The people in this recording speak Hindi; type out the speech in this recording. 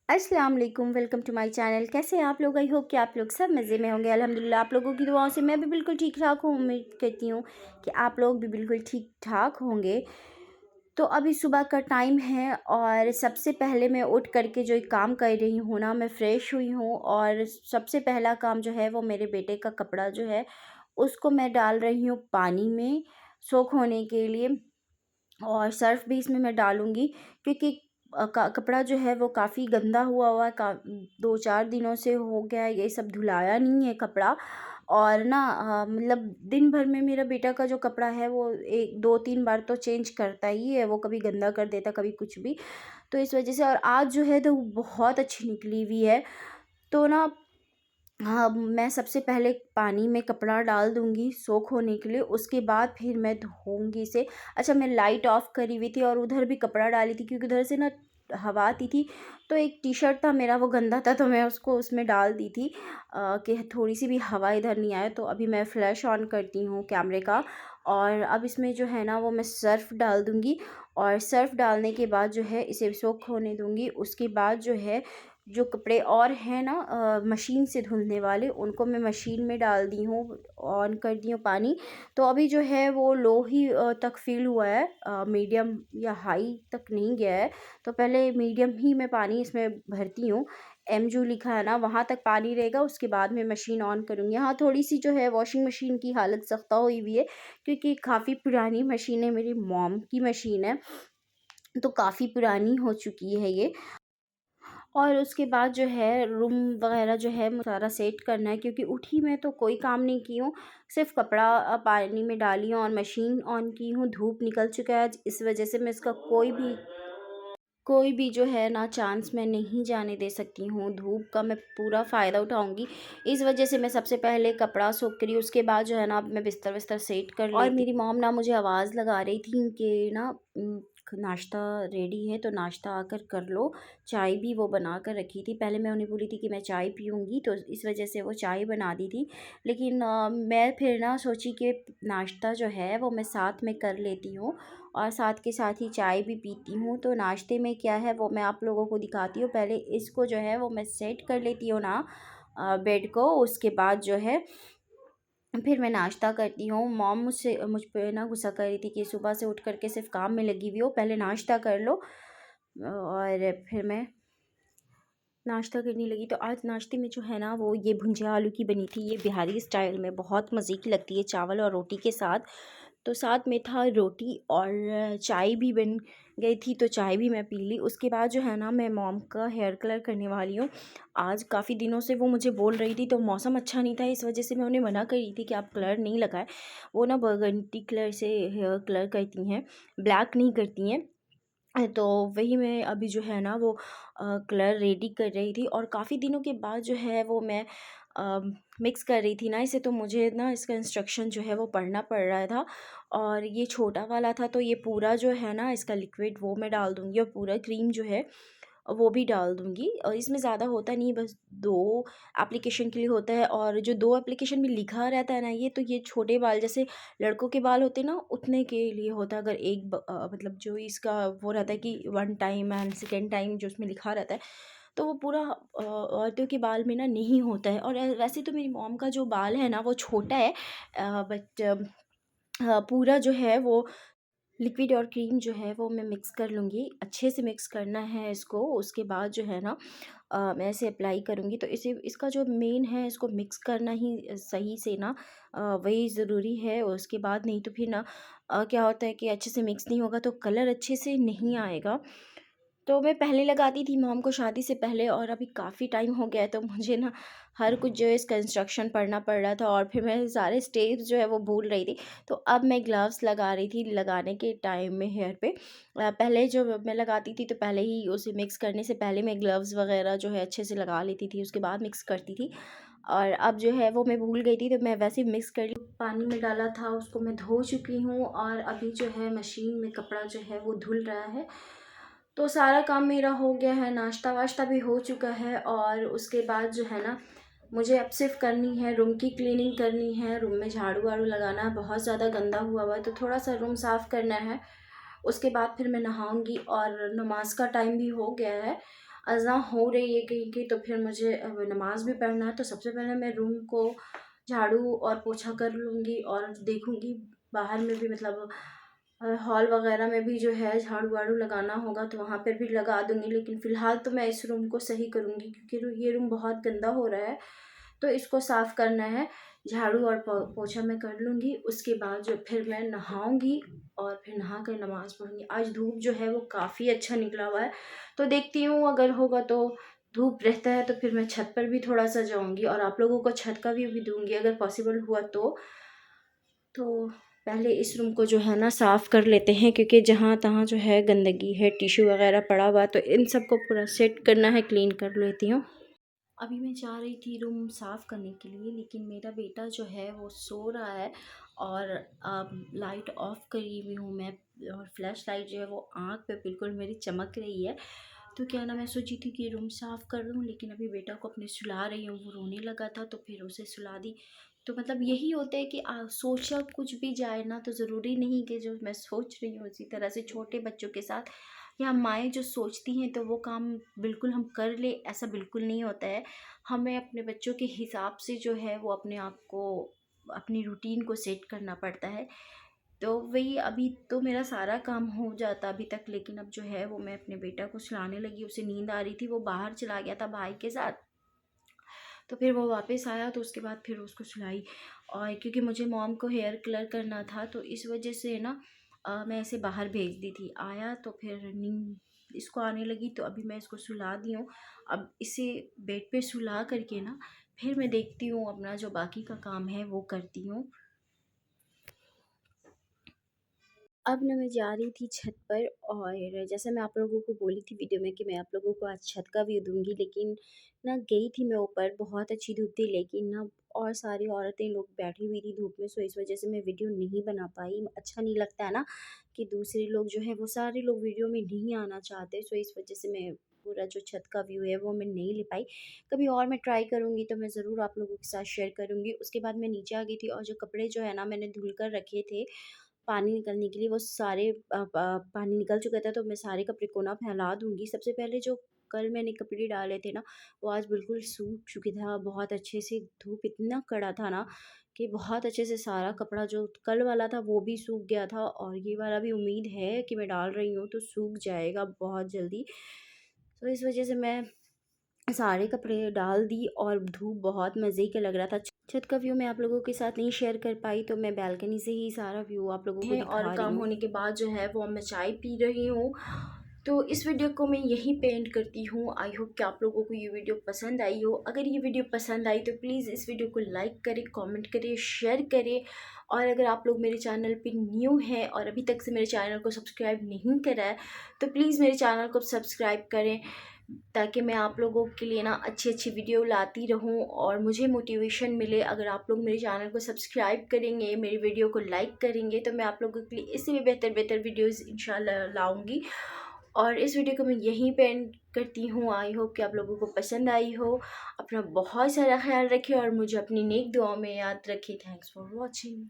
अस्सलाम वालेकुम, वेलकम टू माय चैनल। कैसे हैं आप लोग? आई होप कि आप लोग सब मज़े में होंगे। अल्हम्दुलिल्लाह आप लोगों की दुआओं से मैं भी बिल्कुल ठीक ठाक हूँ। उम्मीद करती हूँ कि आप लोग भी बिल्कुल ठीक ठाक होंगे। तो अभी सुबह का टाइम है और सबसे पहले मैं उठ करके जो एक काम कर रही हूँ ना, मैं फ़्रेश हुई हूँ और सबसे पहला काम जो है वो मेरे बेटे का कपड़ा जो है उसको मैं डाल रही हूँ पानी में सोख होने के लिए। और सर्फ़ भी इसमें मैं डालूँगी क्योंकि कपड़ा जो है वो काफ़ी गंदा हुआ हुआ है। 2-4 दिनों से हो गया है, ये सब धुलाया नहीं है कपड़ा। और ना मतलब दिन भर में मेरा बेटा का जो कपड़ा है वो 1 2-3 बार तो चेंज करता ही है, वो कभी गंदा कर देता, कभी कुछ भी। तो इस वज़ह से और आज जो है तो बहुत अच्छी निकली हुई है। तो ना हाँ, मैं सबसे पहले पानी में कपड़ा डाल दूँगी सोक होने के लिए, उसके बाद फिर मैं धोऊँगी इसे। अच्छा, मैं लाइट ऑफ़ करी हुई थी और उधर भी कपड़ा डाली थी क्योंकि उधर से ना हवा आती थी। तो एक टी-शर्ट था मेरा, वो गंदा था तो मैं उसको उसमें डाल दी थी कि थोड़ी-सी भी हवा इधर नहीं आए। तो अभी मैं फ्लैश ऑन करती हूँ कैमरे का और अब इसमें जो है ना वो मैं सर्फ़ डाल दूँगी और सर्फ़ डालने के बाद जो है इसे सोक होने दूँगी। उसके बाद जो है जो कपड़े और हैं ना मशीन से धुलने वाले, उनको मैं मशीन में डाल दी हूँ, ऑन कर दी हूँ पानी। तो अभी जो है वो लो ही तक फ़ील हुआ है, मीडियम या हाई तक नहीं गया है। तो पहले मीडियम ही मैं पानी इसमें भरती हूँ। एम जो लिखा है ना वहाँ तक पानी रहेगा, उसके बाद मैं मशीन ऑन करूँगी। हाँ, थोड़ी-सी जो है वॉशिंग मशीन की हालत सख्ता हुई हुई है क्योंकि काफ़ी पुरानी मशीन है, मेरी मॉम की मशीन है, तो काफ़ी पुरानी हो चुकी है ये। और उसके बाद जो है रूम वगैरह जो है मुझे सारा सेट करना है क्योंकि उठी मैं तो कोई काम नहीं की हूँ, सिर्फ़ कपड़ा पानी में डाली हूँ और मशीन ऑन की हूँ। धूप निकल चुका है आज, इस वजह से मैं इसका कोई भी जो है ना चांस मैं नहीं जाने दे सकती हूँ। धूप का मैं पूरा फ़ायदा उठाऊँगी। इस वजह से मैं सबसे पहले कपड़ा सूख करी, उसके बाद जो है ना अब मैं बिस्तर-विस्तर सेट कर और लेती। मेरी मॉम ना मुझे आवाज़ लगा रही थी कि ना नाश्ता रेडी है तो नाश्ता आकर कर लो। चाय भी वो बना कर रखी थी। पहले मैं उन्हें बोली थी कि मैं चाय पीऊँगी तो इस वजह से वो चाय बना दी थी। लेकिन मैं फिर ना सोची कि नाश्ता जो है वो मैं साथ में कर लेती हूँ और साथ के साथ ही चाय भी पीती हूँ। तो नाश्ते में क्या है वो मैं आप लोगों को दिखाती हूँ। पहले इसको जो है वो मैं सेट कर लेती हूँ ना बेड को, उसके बाद जो है फिर मैं नाश्ता करती हूँ। मॉम मुझ पे ना गुस्सा कर रही थी कि सुबह से उठ कर के सिर्फ़ काम में लगी हुई हो, पहले नाश्ता कर लो। और फिर मैं नाश्ता करने लगी तो आज नाश्ते में जो है ना वो ये भुंजिया आलू की बनी थी। ये बिहारी स्टाइल में बहुत मज़े की लगती है चावल और रोटी के साथ। तो साथ में था रोटी और चाय भी बन गई थी तो चाय भी मैं पी ली। उसके बाद जो है ना मैं मॉम का हेयर कलर करने वाली हूँ। आज काफ़ी दिनों से वो मुझे बोल रही थी तो मौसम अच्छा नहीं था, इस वजह से मैं उन्हें मना कर रही थी कि आप कलर नहीं लगाएं। वो ना बरगंडी कलर से हेयर कलर करती हैं, ब्लैक नहीं करती हैं। तो वही मैं अभी जो है ना वो कलर रेडी कर रही थी और काफ़ी दिनों के बाद जो है वो मैं मिक्स कर रही थी ना इसे, तो मुझे ना इसका इंस्ट्रक्शन जो है वो पढ़ना पड़ रहा था। और ये छोटा वाला था तो ये पूरा जो है ना इसका लिक्विड वो मैं डाल दूँगी और पूरा क्रीम जो है वो भी डाल दूँगी। और इसमें ज़्यादा होता नहीं, बस 2 एप्लीकेशन के लिए होता है और जो 2 एप्लीकेशन में लिखा रहता है ना ये, तो ये छोटे बाल जैसे लड़कों के बाल होते हैं ना उतने के लिए होता है। अगर मतलब जो इसका वो रहता है कि 1 टाइम एंड सेकंड टाइम जो उसमें लिखा रहता है, तो वो पूरा औरतों के बाल में ना नहीं होता है। और वैसे तो मेरी मॉम का जो बाल है ना वो छोटा है, बट पूरा जो है वो लिक्विड और क्रीम जो है वो मैं मिक्स कर लूँगी। अच्छे से मिक्स करना है इसको, उसके बाद जो है ना मैं इसे अप्लाई करूँगी। तो इसे इसका जो मेन है इसको मिक्स करना ही सही से ना वही ज़रूरी है। उसके बाद नहीं तो फिर ना क्या होता है कि अच्छे से मिक्स नहीं होगा तो कलर अच्छे से नहीं आएगा। तो मैं पहले लगाती थी मॉम को शादी से पहले और अभी काफ़ी टाइम हो गया है तो मुझे ना हर कुछ जो है इसका इंस्ट्रक्शन पढ़ना पड़ रहा था और फिर मैं सारे स्टेप्स जो है वो भूल रही थी। तो अब मैं ग्लव्स लगा रही थी लगाने के टाइम में हेयर पे। पहले जो मैं लगाती थी तो पहले ही उसे मिक्स करने से पहले मैं ग्लव्स वगैरह जो है अच्छे से लगा लेती थी, उसके बाद मिक्स करती थी। और अब जो है वो मैं भूल गई थी तो मैं वैसे ही मिक्स कर ली। पानी में डाला था उसको मैं धो चुकी हूँ और अभी जो है मशीन में कपड़ा जो है वो धुल रहा है। तो सारा काम मेरा हो गया है, नाश्ता वाश्ता भी हो चुका है और उसके बाद जो है ना मुझे अब सिर्फ करनी है रूम की क्लीनिंग करनी है। रूम में झाड़ू वाड़ू लगाना है, बहुत ज़्यादा गंदा हुआ हुआ है तो थोड़ा सा रूम साफ़ करना है। उसके बाद फिर मैं नहाऊंगी और नमाज का टाइम भी हो गया है। अज़ान हो रही है कहीं की, तो फिर मुझे अब नमाज़ भी पढ़ना है। तो सबसे पहले मैं रूम को झाड़ू और पोछा कर लूँगी और देखूँगी बाहर में भी, मतलब हॉल वगैरह में भी जो है झाड़ू वाड़ू लगाना होगा तो वहाँ पर भी लगा दूँगी। लेकिन फ़िलहाल तो मैं इस रूम को सही करूँगी क्योंकि ये रूम बहुत गंदा हो रहा है, तो इसको साफ़ करना है। झाड़ू और पोछा मैं कर लूँगी, उसके बाद जो फिर मैं नहाऊँगी और फिर नहा कर नमाज़ पढ़ूँगी। आज धूप जो है वो काफ़ी अच्छा निकला हुआ है, तो देखती हूँ अगर होगा तो धूप रहता है तो फिर मैं छत पर भी थोड़ा-सा जाऊँगी और आप लोगों को छत का व्यू भी दूँगी अगर पॉसिबल हुआ तो। तो पहले इस रूम को जो है ना साफ़ कर लेते हैं क्योंकि जहाँ-तहाँ जो है गंदगी है, टिश्यू वग़ैरह पड़ा हुआ है, तो इन सब को पूरा सेट करना है, क्लीन कर लेती हूँ। अभी मैं जा रही थी रूम साफ़ करने के लिए, लेकिन मेरा बेटा जो है वो सो रहा है और लाइट ऑफ़ करी हुई हूँ मैं, और फ्लैश लाइट जो है वो आँख पे बिल्कुल मेरी चमक रही है। तो क्या ना, मैं सोची थी कि रूम साफ़ कर दूँ, लेकिन अभी बेटा को अपने सुला रही हूँ, वो रोने लगा था तो फिर उसे सुला दी। तो मतलब यही होता है कि सोचा कुछ भी जाए ना, तो ज़रूरी नहीं कि जो मैं सोच रही हूँ उसी तरह से छोटे बच्चों के साथ या माएँ जो सोचती हैं तो वो काम बिल्कुल हम कर लें, ऐसा बिल्कुल नहीं होता है। हमें अपने बच्चों के हिसाब से जो है वो अपने आप को, अपनी रूटीन को सेट करना पड़ता है। तो वही, अभी तो मेरा सारा काम हो जाता अभी तक, लेकिन अब जो है वो मैं अपने बेटा को सुलाने लगी, उसे नींद आ रही थी, वो बाहर चला गया था भाई के साथ। तो फिर वो वापस आया तो उसके बाद फिर उसको सुलाई, और क्योंकि मुझे मॉम को हेयर कलर करना था तो इस वजह से ना मैं इसे बाहर भेज दी थी। आया तो फिर नींद इसको आने लगी, तो अभी मैं इसको सुला दी हूँ। अब इसे बेड पे सुला करके ना फिर मैं देखती हूँ अपना जो बाकी का काम है वो करती हूँ। अब ना मैं जा रही थी छत पर, और जैसे मैं आप लोगों को बोली थी वीडियो में कि मैं आप लोगों को आज छत का व्यू दूँगी, लेकिन ना गई थी मैं ऊपर, बहुत अच्छी धूप थी, लेकिन ना और सारी औरतें लोग बैठी हुई थी धूप में, सो इस वजह से मैं वीडियो नहीं बना पाई। अच्छा नहीं लगता है ना कि दूसरे लोग जो है वो सारे लोग वीडियो में नहीं आना चाहते, सो इस वजह से मैं पूरा जो छत का व्यू है वो मैं नहीं ले पाई। कभी और मैं ट्राई करूँगी तो मैं ज़रूर आप लोगों के साथ शेयर करूँगी। उसके बाद मैं नीचे आ गई थी और जो कपड़े जो है ना मैंने धुल कर रखे थे पानी निकलने के लिए, वो सारे पानी निकल चुका था, तो मैं सारे कपड़े को ना फैला दूँगी। सबसे पहले जो कल मैंने कपड़े डाले थे ना, वो आज बिल्कुल सूख चुके थे बहुत अच्छे से। धूप इतना कड़ा था ना कि बहुत अच्छे से सारा कपड़ा जो कल वाला था वो भी सूख गया था, और ये वाला भी उम्मीद है कि मैं डाल रही हूँ तो सूख जाएगा बहुत जल्दी। तो इस वज़ह से मैं सारे कपड़े डाल दी, और धूप बहुत मज़े का लग रहा था। छत का व्यू मैं आप लोगों के साथ नहीं शेयर कर पाई, तो मैं बालकनी से ही सारा व्यू आप लोगों को दिखा रही हूँ। और काम होने के बाद जो है वो अब मैं चाय पी रही हूँ। तो इस वीडियो को मैं यहीं पे एंड करती हूँ। आई होप कि आप लोगों को ये वीडियो पसंद आई हो। अगर ये वीडियो पसंद आई तो प्लीज़ इस वीडियो को लाइक करें, कमेंट करें, शेयर करें, और अगर आप लोग मेरे चैनल पे न्यू हैं और अभी तक से मेरे चैनल को सब्सक्राइब नहीं करा है तो प्लीज़ मेरे चैनल को सब्सक्राइब करें, ताकि मैं आप लोगों के लिए ना अच्छी विडियो लाती रहूं और मुझे मोटिवेशन मिले। अगर आप लोग मेरे चैनल को सब्सक्राइब करेंगे, मेरी वीडियो को लाइक करेंगे, तो मैं आप लोगों के लिए इससे भी बेहतर वीडियोस इंशाल्लाह लाऊंगी। और इस वीडियो को मैं यहीं पे एंड करती हूँ। आई होप कि आप लोगों को पसंद आई हो। अपना बहुत सारा ख्याल रखें और मुझे अपनी नेक दुआओं में याद रखें। Thanks for watching.